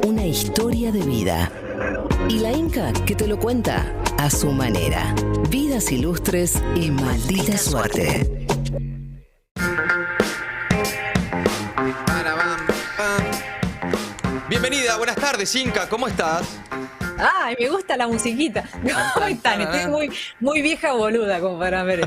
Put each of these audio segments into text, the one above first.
una historia de vida. Y la Inca que te lo cuenta a su manera. Vidas ilustres y maldita suerte. Bienvenida, buenas tardes, Inca, ¿cómo estás? Ay, me gusta la musiquita. ¿Cómo están? Estoy muy vieja boluda como para ver.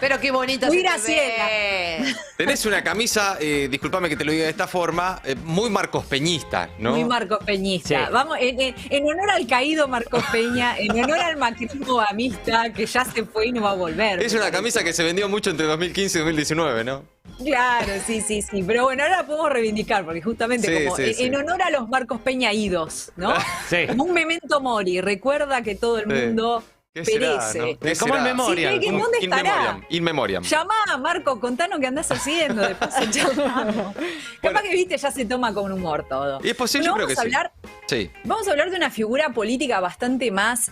Pero qué bonita. Muy Graciela. Tenés una camisa, discúlpame que te lo diga de esta forma, muy Marcos Peñista, ¿no? Muy Marcos Peñista. Sí. Vamos, en honor al caído Marcos Peña, en honor al macrismo amista que ya se fue y no va a volver. Es una camisa que se vendió mucho entre 2015 y 2019, ¿no? Claro, sí. Pero bueno, ahora la podemos reivindicar, porque justamente en honor a los Marcos Peña idos, ¿no? Sí. Como un memento mori, recuerda que todo el mundo perece. ¿No? Como el memorial. Sí, ¿dónde estará? In memoriam. Llamá, Marco, contanos qué andás haciendo. De paso charlamos. Capaz que, viste, ya se toma con humor todo. Y es posible, bueno, yo creo que sí. Vamos a hablar de una figura política bastante más...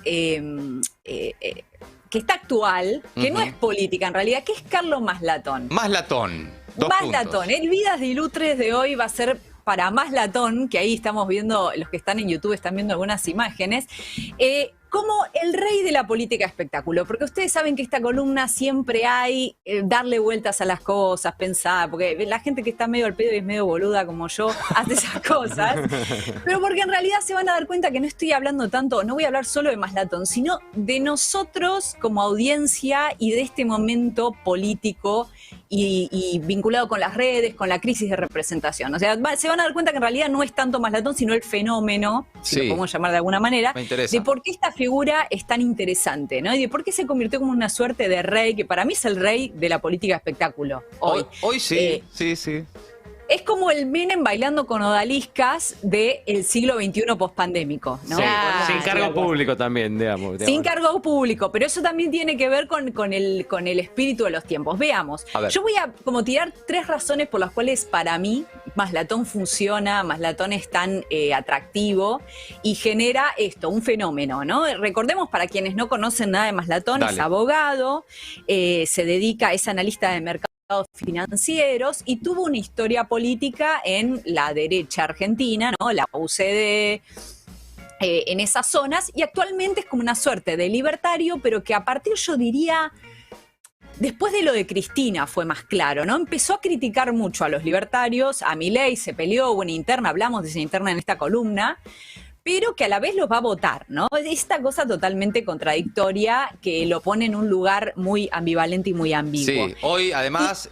que está actual, que no es política en realidad, que es Carlos Maslatón. Maslatón. Maslatón. El Vidas de Ilustres de hoy va a ser para Maslatón, que ahí estamos viendo, los que están en YouTube están viendo algunas imágenes, como el rey de la política espectáculo, porque ustedes saben que esta columna siempre hay darle vueltas a las cosas, pensar, porque la gente que está medio al pedo y es medio boluda como yo, hace esas cosas, pero porque en realidad se van a dar cuenta que no estoy hablando tanto, no voy a hablar solo de Maslatón, sino de nosotros como audiencia y de este momento político y vinculado con las redes, con la crisis de representación. O sea, se van a dar cuenta que en realidad no es tanto Maslatón, sino el fenómeno, si lo podemos llamar de alguna manera, de por qué esta figura es tan interesante, ¿no? Y de por qué se convirtió como una suerte de rey, que para mí es el rey de la política espectáculo. Hoy sí, sí. Es como el Menem bailando con odaliscas del siglo XXI pospandémico, ¿no? Sí, sin cargo público también, digamos. Sin cargo público, pero eso también tiene que ver con el espíritu de los tiempos. Veamos, yo voy a como tirar 3 razones por las cuales para mí Maslatón funciona, Maslatón es tan atractivo y genera esto, un fenómeno, ¿no? Recordemos, para quienes no conocen nada de Maslatón, es abogado, se dedica, es analista de mercado financieros y tuvo una historia política en la derecha argentina, ¿no? La UCD, en esas zonas, y actualmente es como una suerte de libertario, pero que a partir, yo diría, después de lo de Cristina fue más claro, ¿no? Empezó a criticar mucho a los libertarios, a Milei, se peleó, hubo una interna, hablamos de esa interna en esta columna, pero que a la vez los va a votar, ¿no? Esta cosa totalmente contradictoria que lo pone en un lugar muy ambivalente y muy ambiguo. Sí, hoy además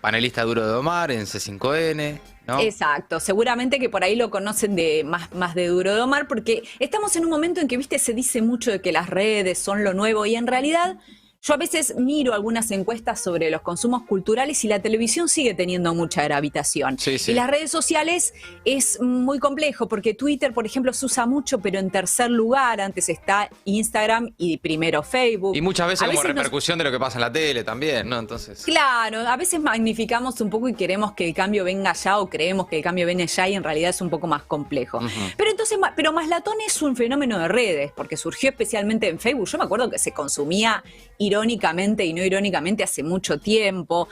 panelista Duro de Omar en C5N, ¿no? Exacto, seguramente que por ahí lo conocen de más de Duro de Omar, porque estamos en un momento en que, viste, se dice mucho de que las redes son lo nuevo y en realidad... Yo a veces miro algunas encuestas sobre los consumos culturales y la televisión sigue teniendo mucha gravitación. Sí. Y las redes sociales es muy complejo porque Twitter, por ejemplo, se usa mucho, pero en tercer lugar. Antes está Instagram y primero Facebook. Y muchas veces como repercusión de lo que pasa en la tele también, ¿no? Entonces... Claro, a veces magnificamos un poco y queremos que el cambio venga ya o creemos que el cambio viene ya y en realidad es un poco más complejo. Pero Maslatón es un fenómeno de redes porque surgió especialmente en Facebook. Yo me acuerdo que se consumía irónicamente y no irónicamente hace mucho tiempo,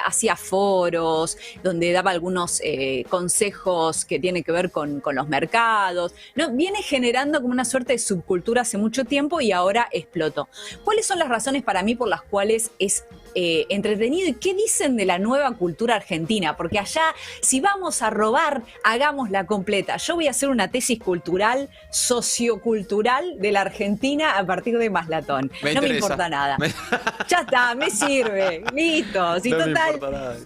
hacía foros donde daba algunos consejos que tienen que ver con los mercados, ¿no? Viene generando como una suerte de subcultura hace mucho tiempo y ahora explotó. ¿Cuáles son las razones para mí por las cuales es entretenido y qué dicen de la nueva cultura argentina? Porque allá, si vamos a robar, hagámosla completa. Yo voy a hacer una tesis cultural, sociocultural de la Argentina a partir de Maslatón. No me importa nada. Ya está, me sirve. Listo. Sí, no total. Me importa nada.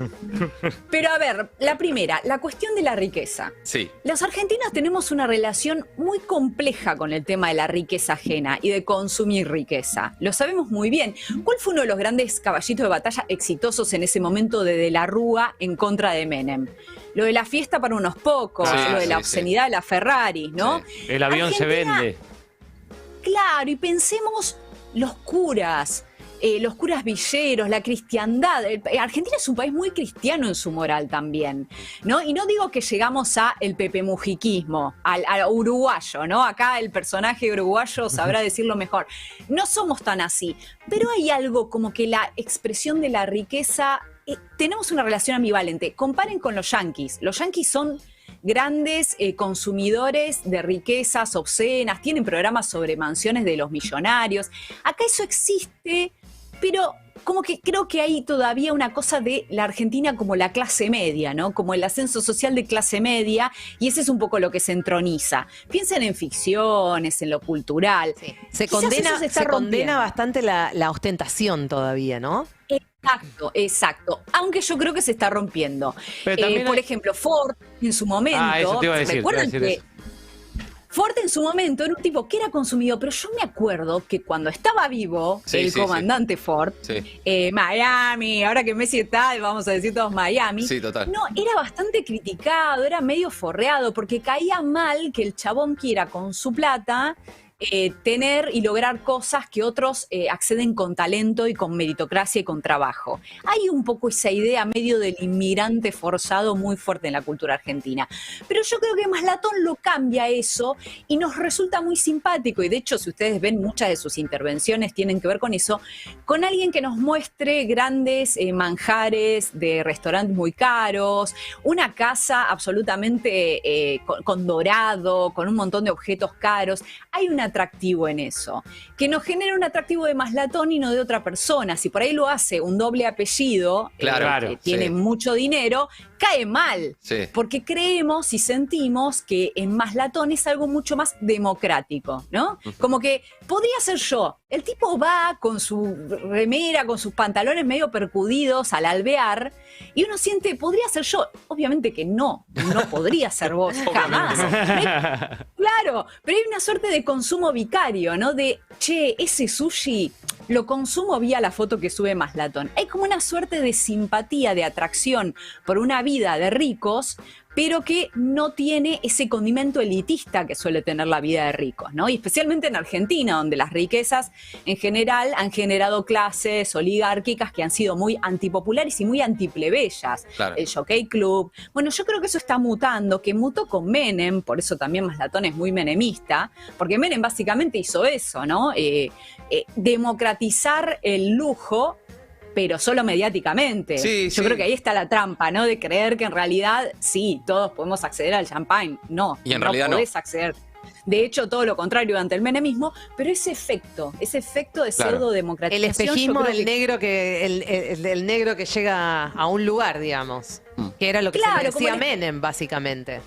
Pero a ver, la primera, la cuestión de la riqueza. Sí. Los argentinos tenemos una relación muy compleja con el tema de la riqueza ajena y de consumir riqueza. Lo sabemos muy bien. ¿Cuál fue uno de los grandes caballitos de batalla exitosos en ese momento de la Rúa en contra de Menem? Lo de la fiesta para unos pocos, lo de la obscenidad de la Ferrari, ¿no? Sí. El avión Argentina, se vende. Claro, y pensemos los curas villeros, la cristiandad. Argentina es un país muy cristiano en su moral también, ¿no? Y no digo que llegamos a el pepemujiquismo, al uruguayo, ¿no? Acá el personaje uruguayo sabrá decirlo mejor. No somos tan así, pero hay algo como que la expresión de la riqueza, tenemos una relación ambivalente. Comparen con los yanquis. Los yanquis son grandes consumidores de riquezas obscenas, tienen programas sobre mansiones de los millonarios. Acá eso existe, pero como que creo que hay todavía una cosa de la Argentina como la clase media, ¿no? Como el ascenso social de clase media, y ese es un poco lo que se entroniza. Piensen en ficciones, en lo cultural. Sí. Se condena bastante la ostentación todavía, ¿no? Exacto. Aunque yo creo que se está rompiendo. Pero también por ejemplo, Ford en su momento. Eso te iba a decir. Recuerden que Ford en su momento era un tipo que era consumido, pero yo me acuerdo que cuando estaba vivo el comandante Ford, Miami, ahora que Messi está, vamos a decir todos Miami, no, era bastante criticado, era medio forreado, porque caía mal que el chabón quiera con su plata tener y lograr cosas que otros acceden con talento y con meritocracia y con trabajo. Hay un poco esa idea medio del inmigrante forzado muy fuerte en la cultura argentina. Pero yo creo que Maslatón lo cambia eso y nos resulta muy simpático. Y de hecho, si ustedes ven, muchas de sus intervenciones tienen que ver con eso, con alguien que nos muestre grandes manjares de restaurantes muy caros, una casa absolutamente con dorado, con un montón de objetos caros. Hay un atractivo en eso, que nos genera un atractivo de Maslatón y no de otra persona. Si por ahí lo hace un doble apellido, que tiene mucho dinero, cae mal, porque creemos y sentimos que en Maslatón es algo mucho más democrático, ¿no? Como que podría ser yo. El tipo va con su remera, con sus pantalones medio percudidos al alvear, y uno siente, podría ser yo. Obviamente que no podría ser vos, jamás. Claro, pero hay una suerte de consumo vicario, ¿no? De, che, ese sushi lo consumo vía la foto que sube Maslatón. Hay como una suerte de simpatía, de atracción por una vida de ricos, pero que no tiene ese condimento elitista que suele tener la vida de ricos, ¿no? Y especialmente en Argentina, donde las riquezas en general han generado clases oligárquicas que han sido muy antipopulares y muy antiplebeyas. Claro. El Jockey Club. Bueno, yo creo que eso está mutando, que mutó con Menem, por eso también Maslatón es muy menemista, porque Menem básicamente hizo eso, ¿no? Democratizar el lujo, pero solo mediáticamente. Yo creo que ahí está la trampa, ¿no? De creer que en realidad, sí, todos podemos acceder al champagne. No, y en realidad podés acceder. De hecho, todo lo contrario ante el menemismo, pero ese efecto de pseudo-democratización. El espejismo del negro el negro que llega a un lugar, digamos. Que era lo que se le decía a Menem, básicamente.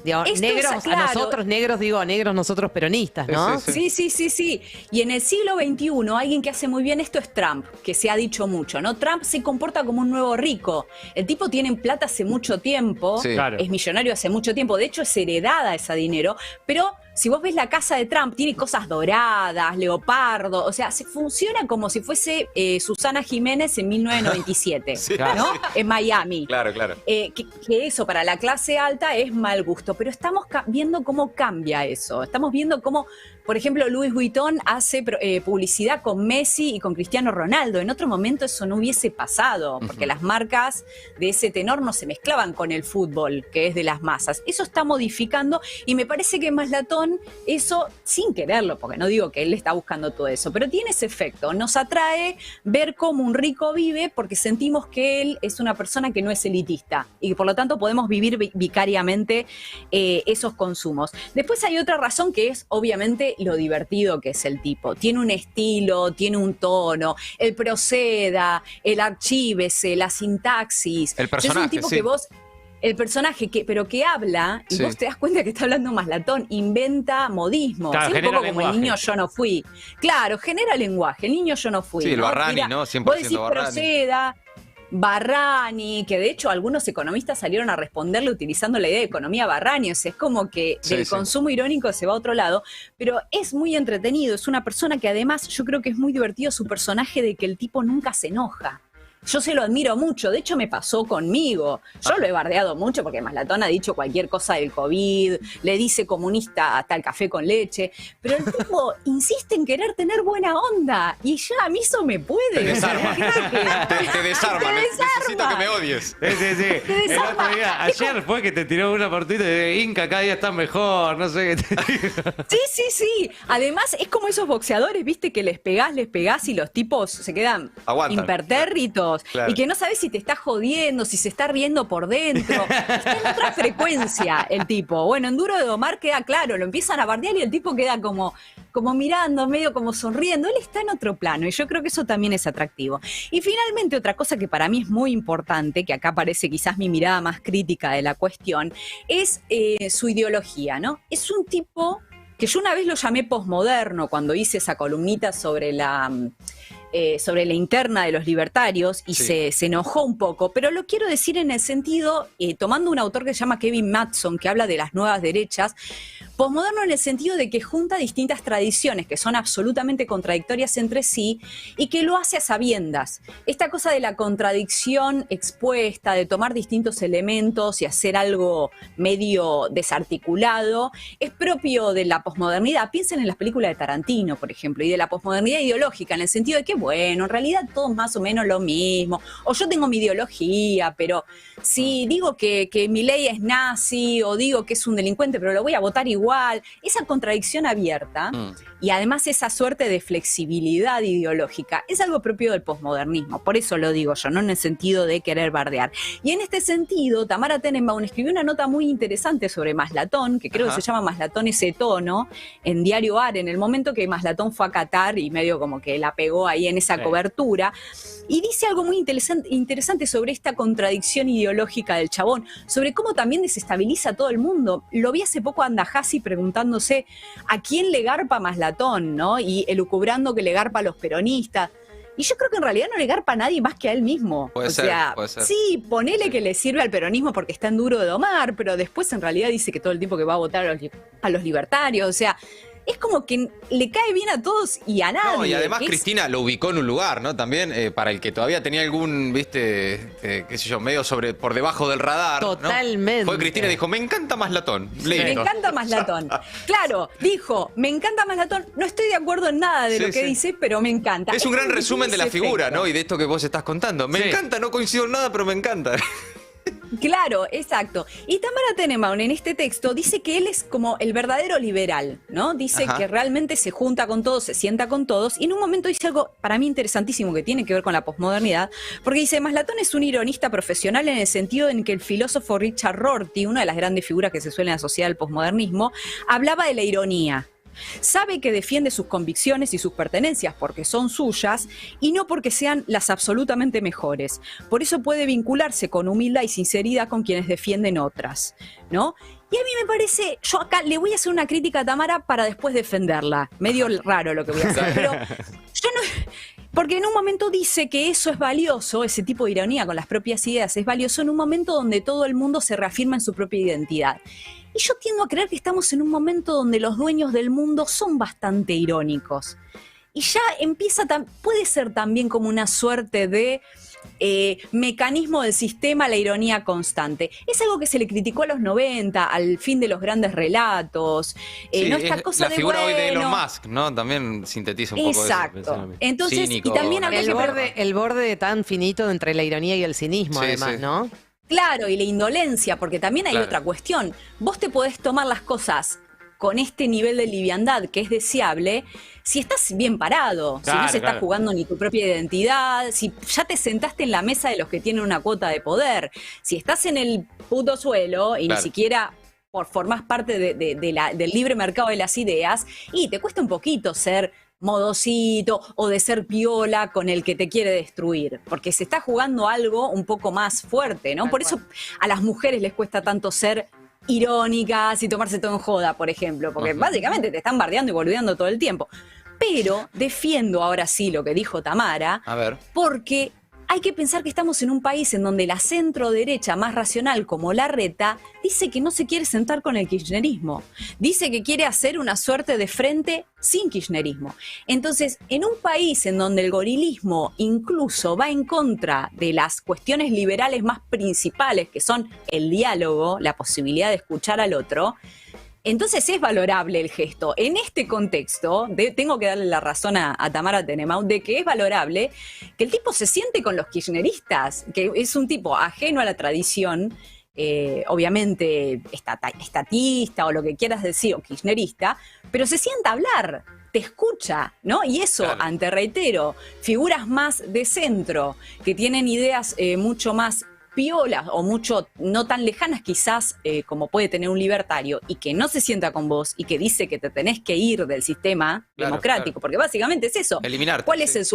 Negros, a nosotros negros, digo, a negros nosotros peronistas, ¿no? Sí. Y en el siglo XXI, alguien que hace muy bien esto es Trump, que se ha dicho mucho, ¿no? Trump se comporta como un nuevo rico. El tipo tiene plata hace mucho tiempo, es millonario hace mucho tiempo, de hecho es heredada ese dinero, pero si vos ves la casa de Trump, tiene cosas doradas, leopardo, o sea, funciona como si fuese Susana Jiménez en 1997, ¿no? En Miami. Claro. Que eso para la clase alta es mal gusto, pero estamos viendo cómo cambia eso. Estamos viendo cómo, por ejemplo, Louis Vuitton hace publicidad con Messi y con Cristiano Ronaldo. En otro momento eso no hubiese pasado, porque las marcas de ese tenor no se mezclaban con el fútbol, que es de las masas. Eso está modificando y me parece que Maslatón eso, sin quererlo, porque no digo que él está buscando todo eso, pero tiene ese efecto. Nos atrae ver cómo un rico vive porque sentimos que él es una persona que no es elitista y que por lo tanto podemos vivir vicariamente esos consumos. Después hay otra razón que es obviamente lo divertido que es el tipo. Tiene un estilo, tiene un tono, el proceda, el archívese, la sintaxis. El personaje, es un tipo que vos... El personaje pero que habla, y vos te das cuenta que está hablando Maslatón, inventa modismos. Claro, un poco como el niño yo no fui. Claro, genera lenguaje, el niño yo no fui. Sí, el ¿no? Barrani, ¿no? 100% vos decís Barrani. proceda, Barrani, que de hecho algunos economistas salieron a responderle utilizando la idea de economía Barrani, o sea, es como que del consumo irónico se va a otro lado, pero es muy entretenido, es una persona que además yo creo que es muy divertido su personaje de que el tipo nunca se enoja. Yo se lo admiro mucho, de hecho me pasó conmigo. Yo lo he bardeado mucho porque Maslatón ha dicho cualquier cosa del COVID, le dice comunista hasta el café con leche, pero el tipo insiste en querer tener buena onda y ya a mí eso me puede. Te desarma. Te desarma. Necesito que me odies. Sí. El otro día, ayer fue que te tiró una portita de Inca, cada día está mejor, no sé qué te digo. Sí. Además es como esos boxeadores, viste, que les pegás y los tipos se quedan aguantan. impertérritos. ojos, y que no sabes si te está jodiendo, si se está riendo por dentro. Está en otra frecuencia el tipo. Bueno, en Duro de Domar queda claro, lo empiezan a bardear y el tipo queda como mirando, medio como sonriendo. Él está en otro plano y yo creo que eso también es atractivo. Y finalmente otra cosa que para mí es muy importante, que acá aparece quizás mi mirada más crítica de la cuestión, es su ideología, ¿no? Es un tipo que yo una vez lo llamé posmoderno cuando hice esa columnita sobre la interna de los libertarios y se enojó un poco, pero lo quiero decir en el sentido, tomando un autor que se llama Kevin Mattson, que habla de las nuevas derechas, posmoderno en el sentido de que junta distintas tradiciones que son absolutamente contradictorias entre sí y que lo hace a sabiendas. Esta cosa de la contradicción expuesta, de tomar distintos elementos y hacer algo medio desarticulado, es propio de la posmodernidad. Piensen en las películas de Tarantino, por ejemplo, y de la posmodernidad ideológica, en el sentido de que, bueno, en realidad todo es más o menos lo mismo, o yo tengo mi ideología, pero si digo que Milei es nazi, o digo que es un delincuente, pero lo voy a votar igual, esa contradicción abierta y además esa suerte de flexibilidad ideológica es algo propio del posmodernismo, por eso lo digo yo, no en el sentido de querer bardear. Y en este sentido, Tamara Tenenbaum escribió una nota muy interesante sobre Maslatón, que creo que se llama Maslatón ese tono, en Diario AR, en el momento que Maslatón fue a Qatar y medio como que la pegó ahí en esa cobertura, y dice algo muy interesante sobre esta contradicción ideológica del chabón, sobre cómo también desestabiliza a todo el mundo. Lo vi hace poco a Andajasi preguntándose a quién le garpa Maslatón, ¿no? Y elucubrando que le garpa a los peronistas. Y yo creo que en realidad no le garpa a nadie más que a él mismo. Puede ser. Sí, ponele que le sirve al peronismo porque está en Duro de Domar, pero después en realidad dice que todo el tiempo que va a votar a los libertarios, o sea, es como que le cae bien a todos y a nadie. No, y además Cristina lo ubicó en un lugar, ¿no? También para el que todavía tenía algún, qué sé yo, medio por debajo del radar. Totalmente. ¿no? Fue Cristina y dijo, me encanta Maslatón. Me encanta Maslatón. Claro, dijo, me encanta Maslatón. No estoy de acuerdo en nada de lo que dice, pero me encanta. Es un gran resumen de la figura, ¿no? Y de esto que vos estás contando. Me encanta, no coincido en nada, pero me encanta. Claro, exacto. Y Tamara Tenenbaum en este texto dice que él es como el verdadero liberal, ¿no? Dice que realmente se junta con todos, se sienta con todos, y en un momento dice algo para mí interesantísimo que tiene que ver con la posmodernidad, porque dice, Maslatón es un ironista profesional en el sentido en que el filósofo Richard Rorty, una de las grandes figuras que se suelen asociar al posmodernismo, hablaba de la ironía. Sabe que defiende sus convicciones y sus pertenencias porque son suyas y no porque sean las absolutamente mejores. Por eso puede vincularse con humildad y sinceridad con quienes defienden otras, ¿no? Y a mí me parece, yo acá le voy a hacer una crítica a Tamara para después defenderla. Medio raro lo que voy a hacer, pero yo no... Porque en un momento dice que eso es valioso, ese tipo de ironía con las propias ideas es valioso en un momento donde todo el mundo se reafirma en su propia identidad. Y yo tiendo a creer que estamos en un momento donde los dueños del mundo son bastante irónicos. Y ya puede ser también como una suerte de mecanismo del sistema, la ironía constante. Es algo que se le criticó a los 90, al fin de los grandes relatos. ¿no? Estas cosas la figura de, hoy de Elon Musk, ¿no? También sintetiza un poco exacto. eso. Entonces, cínico, y también el borde tan finito entre la ironía y el cinismo, además, ¿no? Claro, y la indolencia, porque también hay otra cuestión. Vos te podés tomar las cosas con este nivel de liviandad que es deseable si estás bien parado, si no se está jugando ni tu propia identidad, si ya te sentaste en la mesa de los que tienen una cuota de poder, si estás en el puto suelo y ni siquiera formás parte del libre mercado de las ideas, y te cuesta un poquito ser modosito o de ser piola con el que te quiere destruir, porque se está jugando algo un poco más fuerte, ¿no? Por eso a las mujeres les cuesta tanto ser irónicas y tomarse todo en joda, por ejemplo, porque básicamente te están bardeando y boludeando todo el tiempo. Pero defiendo ahora sí lo que dijo Tamara, porque hay que pensar que estamos en un país en donde la centro derecha más racional como Larreta dice que no se quiere sentar con el kirchnerismo. Dice que quiere hacer una suerte de frente sin kirchnerismo. Entonces, en un país en donde el gorilismo incluso va en contra de las cuestiones liberales más principales, que son el diálogo, la posibilidad de escuchar al otro, entonces es valorable el gesto. En este contexto, tengo que darle la razón a Tamara Tenenbaum de que es valorable que el tipo se siente con los kirchneristas, que es un tipo ajeno a la tradición, obviamente estatista o lo que quieras decir, o kirchnerista, pero se sienta a hablar. te escucha, ¿no? Y eso, Claro. reitero, figuras más de centro, que tienen ideas mucho más piolas o mucho no tan lejanas quizás como puede tener un libertario y que no se sienta con vos y que dice que te tenés que ir del sistema democrático, porque básicamente es eso. Eliminarte. ¿Cuál es el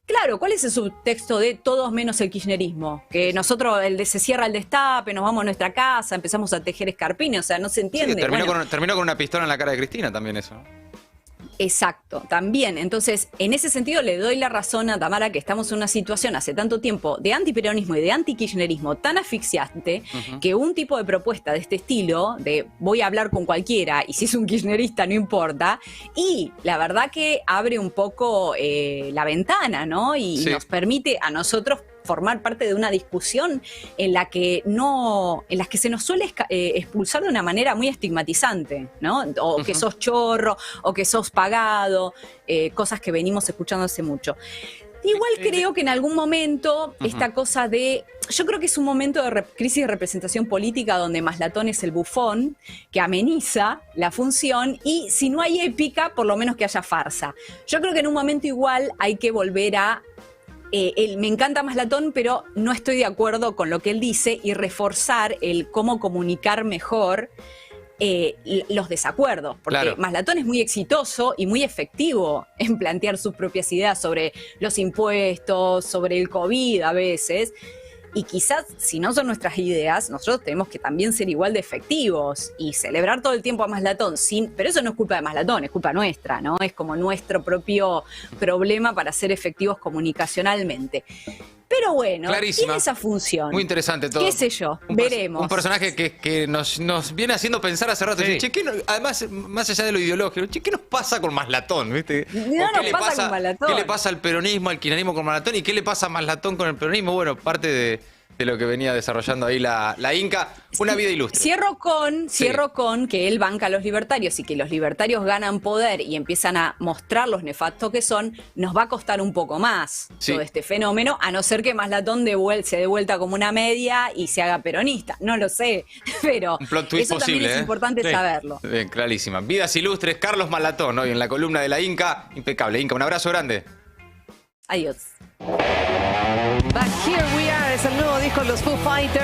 Claro, ¿cuál es el subtexto de todos menos el kirchnerismo? Que nosotros, se cierra el destape, nos vamos a nuestra casa, empezamos a tejer escarpines, o sea, no se entiende. Sí, terminó, Bueno, terminó con una pistola en la cara de Cristina también eso. exacto, también. Entonces, en ese sentido le doy la razón a Tamara que estamos en una situación hace tanto tiempo de antiperonismo y de antikirchnerismo tan asfixiante que un tipo de propuesta de este estilo, de voy a hablar con cualquiera y si es un kirchnerista no importa, y la verdad que abre un poco la ventana, ¿no? Y nos permite a nosotros formar parte de una discusión en la que se nos suele expulsar de una manera muy estigmatizante, ¿no? O que sos chorro, o que sos pagado, cosas que venimos escuchando hace mucho. Igual creo que en algún momento esta cosa yo creo que es un momento de crisis de representación política donde Maslatón es el bufón que ameniza la función y si no hay épica, por lo menos que haya farsa. Yo creo que en un momento igual hay que volver a me encanta Maslatón, pero no estoy de acuerdo con lo que él dice y reforzar el cómo comunicar mejor los desacuerdos. Porque Maslatón es muy exitoso y muy efectivo en plantear sus propias ideas sobre los impuestos, sobre el COVID a veces. Y quizás, si no son nuestras ideas, nosotros tenemos que también ser igual de efectivos y celebrar todo el tiempo a Maslatón. Pero eso no es culpa de Maslatón, es culpa nuestra, ¿no? Es como nuestro propio problema para ser efectivos comunicacionalmente. Pero bueno, tiene esa función. Muy interesante todo. ¿Qué sé yo? Veremos. Un personaje que nos viene haciendo pensar hace rato. Sí. Che, además, más allá de lo ideológico, che, ¿qué nos pasa con Maslatón? ¿Viste? No nos pasa con Maslatón. ¿Qué le pasa al peronismo, al kirchnerismo con Maslatón? ¿Y qué le pasa a Maslatón con el peronismo? Bueno, parte de lo que venía desarrollando ahí la Inca. Una vida ilustre. Cierro con que él banca a los libertarios y que los libertarios ganan poder y empiezan a mostrar los nefastos que son, nos va a costar un poco más todo este fenómeno, a no ser que Maslatón se dé vuelta como una media y se haga peronista. No lo sé, pero un plot twist eso posible, también es importante saberlo. Bien, clarísima. Vidas ilustres, Carlos Maslatón, hoy en la columna de la Inca. Impecable. Inca, un abrazo grande. Adiós. But Here We Are es el nuevo disco de los Foo Fighters.